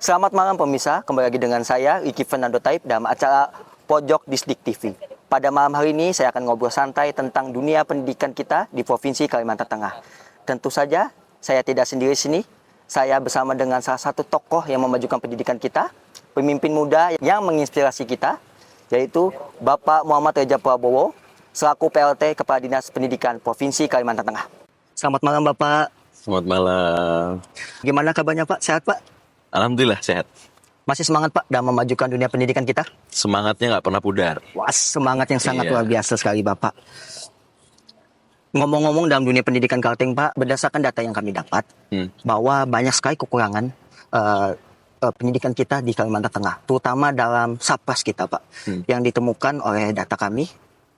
Selamat malam pemirsa, kembali lagi dengan saya Iki Fernando Taib dalam acara Pojok Disdik TV. Pada malam hari ini saya akan ngobrol santai tentang dunia pendidikan kita di Provinsi Kalimantan Tengah. Tentu saja saya tidak sendiri di sini, saya bersama dengan salah satu tokoh yang memajukan pendidikan kita, pemimpin muda yang menginspirasi kita, yaitu Bapak Muhammad Reja Prabowo, selaku PLT Kepala Dinas Pendidikan Provinsi Kalimantan Tengah. Selamat malam Bapak. Selamat malam. Gimana kabarnya Pak? Sehat Pak? Alhamdulillah sehat. Masih semangat Pak dalam memajukan dunia pendidikan kita? Semangatnya nggak pernah pudar. Wah, semangat yang sangat Iya. luar biasa sekali Bapak. Ngomong-ngomong dalam dunia pendidikan Kalteng Pak, berdasarkan data yang kami dapat, bahwa banyak sekali kekurangan pendidikan kita di Kalimantan Tengah, terutama dalam Sapras kita Pak, yang ditemukan oleh data kami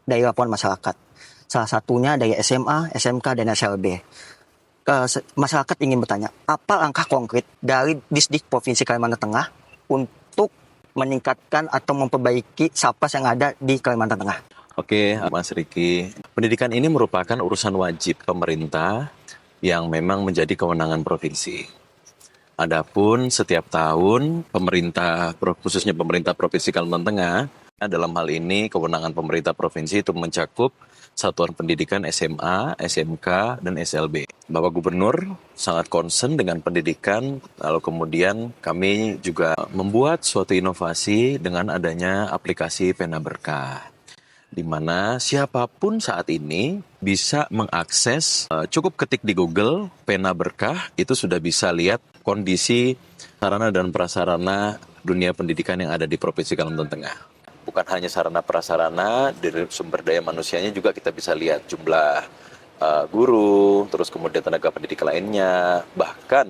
dari laporan masyarakat. Salah satunya dari SMA, SMK, dan SLB. Masyarakat ingin bertanya, apa langkah konkret dari Disdik Provinsi Kalimantan Tengah untuk meningkatkan atau memperbaiki Sapras yang ada di Kalimantan Tengah? Oke, Mas Riki. Pendidikan ini merupakan urusan wajib pemerintah yang memang menjadi kewenangan provinsi. Adapun setiap tahun pemerintah, khususnya pemerintah Provinsi Kalimantan Tengah, dalam hal ini kewenangan pemerintah provinsi itu mencakup satuan pendidikan SMA, SMK, dan SLB. Bapak Gubernur sangat concern dengan pendidikan, lalu kemudian kami juga membuat suatu inovasi dengan adanya aplikasi Pena Berkah, di mana siapapun saat ini bisa mengakses, cukup ketik di Google, Pena Berkah, itu sudah bisa lihat kondisi sarana dan prasarana dunia pendidikan yang ada di Provinsi Kalimantan Tengah. Bukan hanya sarana prasarana, dari sumber daya manusianya juga kita bisa lihat jumlah guru, terus kemudian tenaga pendidik lainnya. Bahkan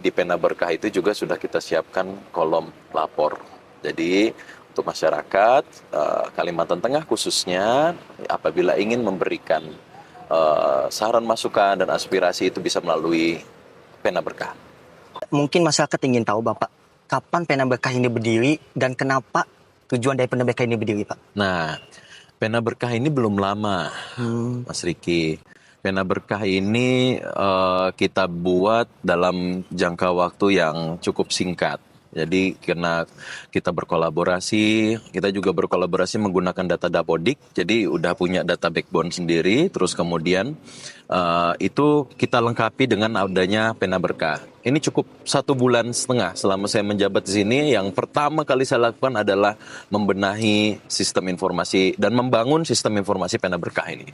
di Pena Berkah itu juga sudah kita siapkan kolom lapor. Jadi untuk masyarakat Kalimantan Tengah khususnya, apabila ingin memberikan saran masukan dan aspirasi itu bisa melalui Pena Berkah. Mungkin masyarakat ingin tahu Bapak, kapan Pena Berkah ini berdiri dan kenapa tujuan dari Pena Berkah ini berdiri Pak? Nah, Pena Berkah ini belum lama, Mas Riki. Pena Berkah ini kita buat dalam jangka waktu yang cukup singkat. Jadi karena kita berkolaborasi, kita juga berkolaborasi menggunakan data Dapodik. Jadi udah punya data backbone sendiri. Terus kemudian itu kita lengkapi dengan adanya Pena Berkah. Ini cukup 1,5 bulan selama saya menjabat di sini. Yang pertama kali saya lakukan adalah membenahi sistem informasi dan membangun sistem informasi Pena Berkah ini.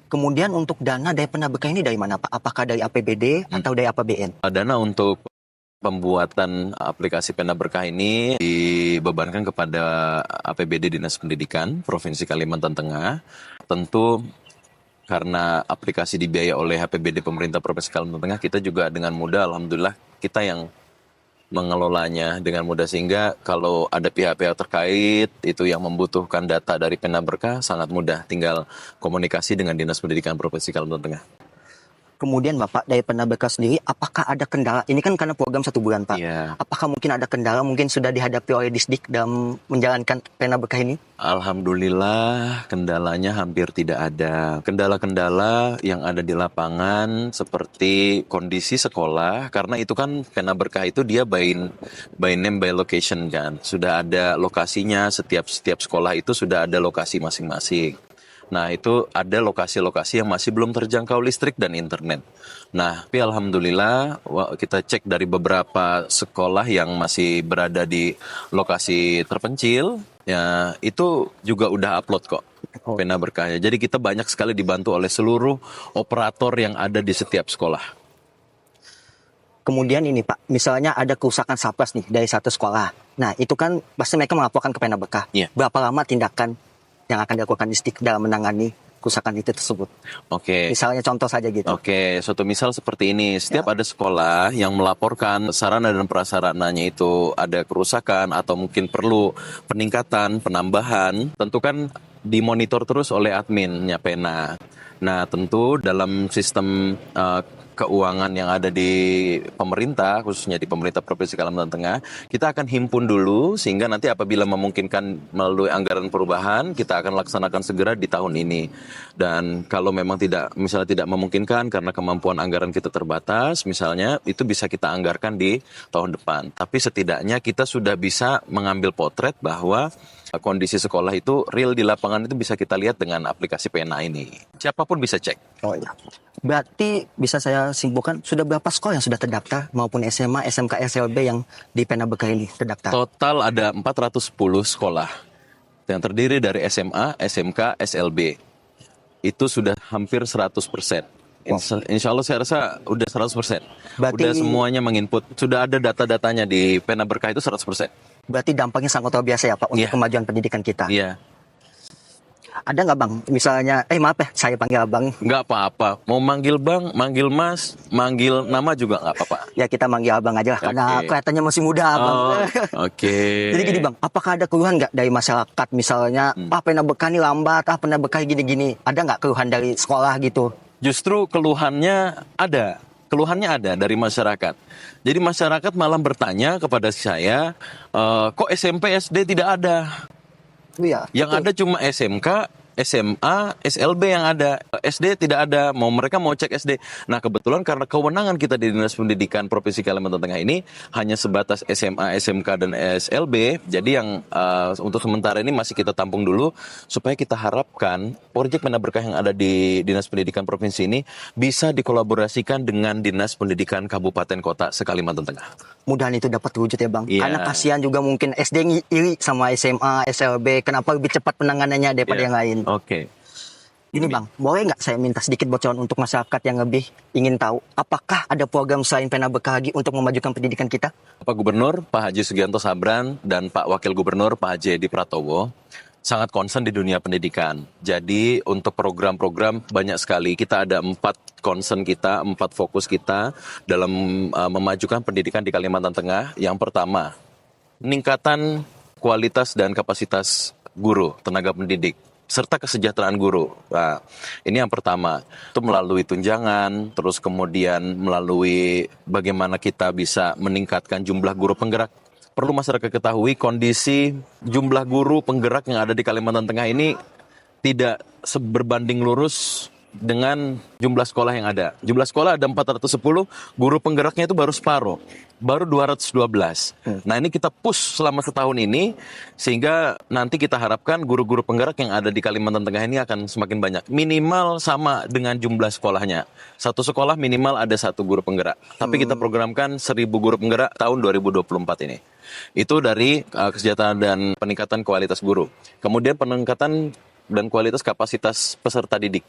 Kemudian untuk dana dari Pena Berkah ini dari mana Pak? Apakah dari APBD atau dari APBN? Dana untuk pembuatan aplikasi Pena Berkah ini dibebankan kepada APBD Dinas Pendidikan Provinsi Kalimantan Tengah. Tentu karena aplikasi dibiayai oleh APBD Pemerintah Provinsi Kalimantan Tengah, kita juga dengan mudah, alhamdulillah, kita yang mengelolanya dengan mudah, sehingga kalau ada pihak-pihak terkait itu yang membutuhkan data dari Pena Berkah sangat mudah, tinggal komunikasi dengan Dinas Pendidikan Provinsi Kalimantan Tengah. Kemudian Bapak dari Pena Berkah sendiri, apakah ada kendala? Ini kan karena program 1 bulan Pak. Iya. Apakah mungkin ada kendala mungkin sudah dihadapi oleh Disdik dalam menjalankan Pena Berkah ini? Alhamdulillah kendalanya hampir tidak ada. Kendala-kendala yang ada di lapangan seperti kondisi sekolah, karena itu kan Pena Berkah itu dia by name by location kan. Sudah ada lokasinya, setiap sekolah itu sudah ada lokasi masing-masing. Nah, itu ada lokasi-lokasi yang masih belum terjangkau listrik dan internet. Nah, tapi alhamdulillah kita cek dari beberapa sekolah yang masih berada di lokasi terpencil, ya itu juga udah upload kok Pena Berkahnya. Jadi kita banyak sekali dibantu oleh seluruh operator yang ada di setiap sekolah. Kemudian ini Pak, misalnya ada kerusakan Sapras nih dari satu sekolah. Nah, itu kan pasti mereka melaporkan ke Pena Berkah. Iya. Berapa lama tindakan yang akan dilakukan Disdik dalam menangani kerusakan itu tersebut? Oke. Misalnya contoh saja gitu. Oke, suatu misal seperti ini. Setiap ada sekolah yang melaporkan sarana dan prasarananya itu ada kerusakan atau mungkin perlu peningkatan, penambahan, tentu kan dimonitor terus oleh adminnya Pena. Nah, tentu dalam sistem keuangan yang ada di pemerintah, khususnya di pemerintah Provinsi Kalimantan Tengah, kita akan himpun dulu sehingga nanti apabila memungkinkan melalui anggaran perubahan, kita akan laksanakan segera di tahun ini. Dan kalau memang misalnya tidak memungkinkan karena kemampuan anggaran kita terbatas, misalnya itu bisa kita anggarkan di tahun depan. Tapi setidaknya kita sudah bisa mengambil potret bahwa kondisi sekolah itu real di lapangan itu bisa kita lihat dengan aplikasi Pena ini. Siapapun bisa cek. Oh iya. Berarti bisa saya simpulkan sudah berapa sekolah yang sudah terdaftar maupun SMA, SMK, SLB yang di Pena Berkah ini terdaftar? Total ada 410 sekolah yang terdiri dari SMA, SMK, SLB. Itu sudah hampir 100%. Insya Allah saya rasa udah 100%. Berarti, udah semuanya menginput. Sudah ada data-datanya di Pena Berkah itu 100%. Berarti dampaknya sangat luar biasa ya Pak untuk kemajuan pendidikan kita. Iya. Ada nggak Bang? Misalnya, maaf ya, saya panggil Abang. Nggak apa-apa. Mau manggil Bang, manggil Mas, manggil nama juga nggak apa-apa. Ya kita manggil Abang aja lah, karena kelihatannya masih muda Abang. Oke. Jadi gini Bang, apakah ada keluhan nggak dari masyarakat? Misalnya, Pena Berkah ini lambat, Pena Berkah gini-gini. Ada nggak keluhan dari sekolah gitu? Justru keluhannya ada. Keluhannya ada dari masyarakat. Jadi masyarakat malah bertanya kepada saya, kok SMP, SD tidak ada? Iya. Yang ada cuma SMK, SMA, SLB yang ada. SD tidak ada. Mereka mau cek SD. Nah, kebetulan karena kewenangan kita di Dinas Pendidikan Provinsi Kalimantan Tengah ini hanya sebatas SMA, SMK, dan SLB. Jadi yang untuk sementara ini masih kita tampung dulu supaya kita harapkan proyek Pena Berkah yang ada di Dinas Pendidikan Provinsi ini bisa dikolaborasikan dengan Dinas Pendidikan Kabupaten Kota se-Kalimantan Tengah. Mudahan itu dapat terwujud ya Bang. Iya. Karena kasihan juga mungkin SD iri sama SMA, SLB. Kenapa lebih cepat penanganannya daripada yang lain? Oke. Ini Bang, boleh nggak saya minta sedikit bocoran untuk masyarakat yang lebih ingin tahu, apakah ada program selain Pena Berkah lagi untuk memajukan pendidikan kita? Pak Gubernur, Pak Haji Sugianto Sabran, dan Pak Wakil Gubernur, Pak Haji Edi Pratowo, sangat concern di dunia pendidikan. Jadi untuk program-program banyak sekali. Kita ada 4 concern kita, 4 fokus kita dalam memajukan pendidikan di Kalimantan Tengah. Yang pertama, peningkatan kualitas dan kapasitas guru, tenaga pendidik, serta kesejahteraan guru. Nah, ini yang pertama. Itu melalui tunjangan, terus kemudian melalui bagaimana kita bisa meningkatkan jumlah guru penggerak. Perlu masyarakat ketahui kondisi jumlah guru penggerak yang ada di Kalimantan Tengah ini tidak berbanding lurus dengan jumlah sekolah yang ada. Jumlah sekolah ada 410, guru penggeraknya itu baru separuh, baru 212. Nah, ini kita push selama setahun ini, sehingga nanti kita harapkan guru-guru penggerak yang ada di Kalimantan Tengah ini akan semakin banyak. Minimal sama dengan jumlah sekolahnya. Satu sekolah minimal ada 1 guru penggerak. Tapi kita programkan 1.000 guru penggerak tahun 2024 ini. Itu dari kesejahteraan dan peningkatan kualitas guru. Kemudian peningkatan dan kualitas kapasitas peserta didik.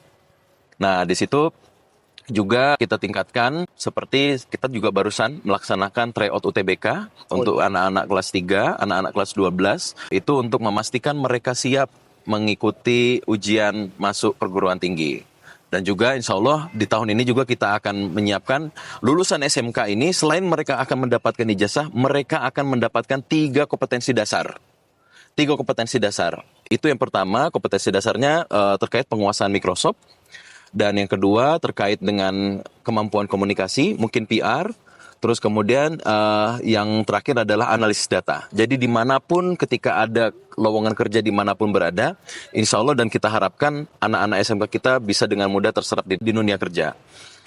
Nah, di situ juga kita tingkatkan, seperti kita juga barusan melaksanakan tryout UTBK untuk anak-anak kelas 3, anak-anak kelas 12, itu untuk memastikan mereka siap mengikuti ujian masuk perguruan tinggi. Dan juga insya Allah di tahun ini juga kita akan menyiapkan lulusan SMK ini, selain mereka akan mendapatkan ijazah, mereka akan mendapatkan 3 kompetensi dasar. 3 kompetensi dasar. Itu yang pertama, kompetensi dasarnya terkait penguasaan Microsoft. Dan yang kedua terkait dengan kemampuan komunikasi, mungkin PR. Terus kemudian yang terakhir adalah analisis data. Jadi dimanapun ketika ada lowongan kerja dimanapun berada, insya Allah dan kita harapkan anak-anak SMK kita bisa dengan mudah terserap di dunia kerja.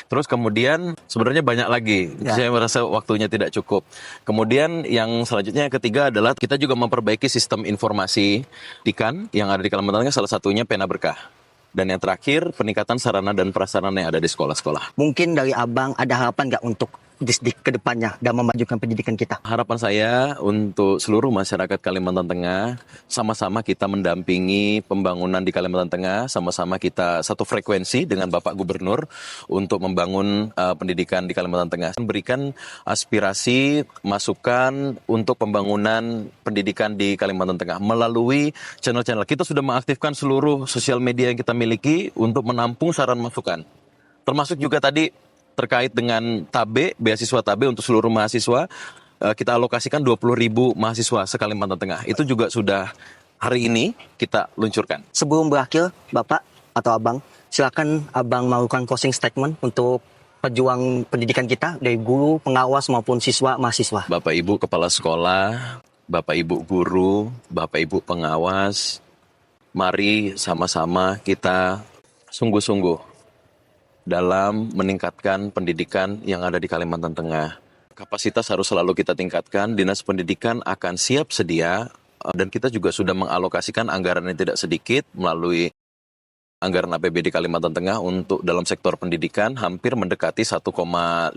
Terus kemudian sebenarnya banyak lagi, saya merasa waktunya tidak cukup. Kemudian yang selanjutnya yang ketiga adalah kita juga memperbaiki sistem informasi pendidikan yang ada di Kalimantan Tengah, salah satunya Pena Berkah. Dan yang terakhir, peningkatan sarana dan prasarana yang ada di sekolah-sekolah. Mungkin dari Abang ada harapan nggak untuk ke depannya dan memajukan pendidikan kita? Harapan saya untuk seluruh masyarakat Kalimantan Tengah, sama-sama kita mendampingi pembangunan di Kalimantan Tengah, sama-sama kita satu frekuensi dengan Bapak Gubernur untuk membangun pendidikan di Kalimantan Tengah. Memberikan aspirasi, masukan untuk pembangunan pendidikan di Kalimantan Tengah melalui channel-channel. Kita sudah mengaktifkan seluruh sosial media yang kita miliki untuk menampung saran masukan. Termasuk juga tadi terkait dengan TABE, beasiswa TABE untuk seluruh mahasiswa, kita alokasikan 20.000 mahasiswa se-Kalimantan Tengah. Itu juga sudah hari ini kita luncurkan. Sebelum berakhir, Bapak atau Abang, silakan Abang melakukan closing statement untuk pejuang pendidikan kita, dari guru, pengawas maupun siswa, mahasiswa. Bapak Ibu Kepala Sekolah, Bapak Ibu Guru, Bapak Ibu Pengawas, mari sama-sama kita sungguh-sungguh dalam meningkatkan pendidikan yang ada di Kalimantan Tengah. Kapasitas harus selalu kita tingkatkan, Dinas Pendidikan akan siap sedia, dan kita juga sudah mengalokasikan anggaran yang tidak sedikit melalui anggaran APBD Kalimantan Tengah untuk dalam sektor pendidikan hampir mendekati 1,5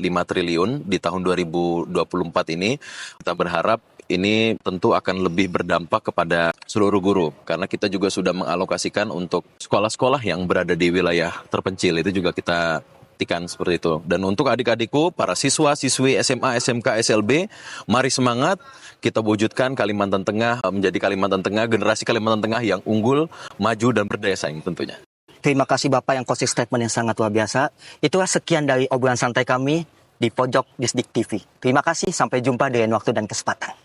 triliun di tahun 2024 ini. Kita berharap ini tentu akan lebih berdampak kepada seluruh guru karena kita juga sudah mengalokasikan untuk sekolah-sekolah yang berada di wilayah terpencil, itu juga kita pastikan seperti itu. Dan untuk adik-adikku, para siswa-siswi SMA, SMK, SLB, mari semangat, kita wujudkan Kalimantan Tengah menjadi Kalimantan Tengah, generasi Kalimantan Tengah yang unggul, maju, dan berdaya saing tentunya. Terima kasih Bapak yang closing statement yang sangat luar biasa. Itulah sekian dari obrolan santai kami di Pojok Disdik TV. Terima kasih, sampai jumpa di lain waktu dan kesempatan.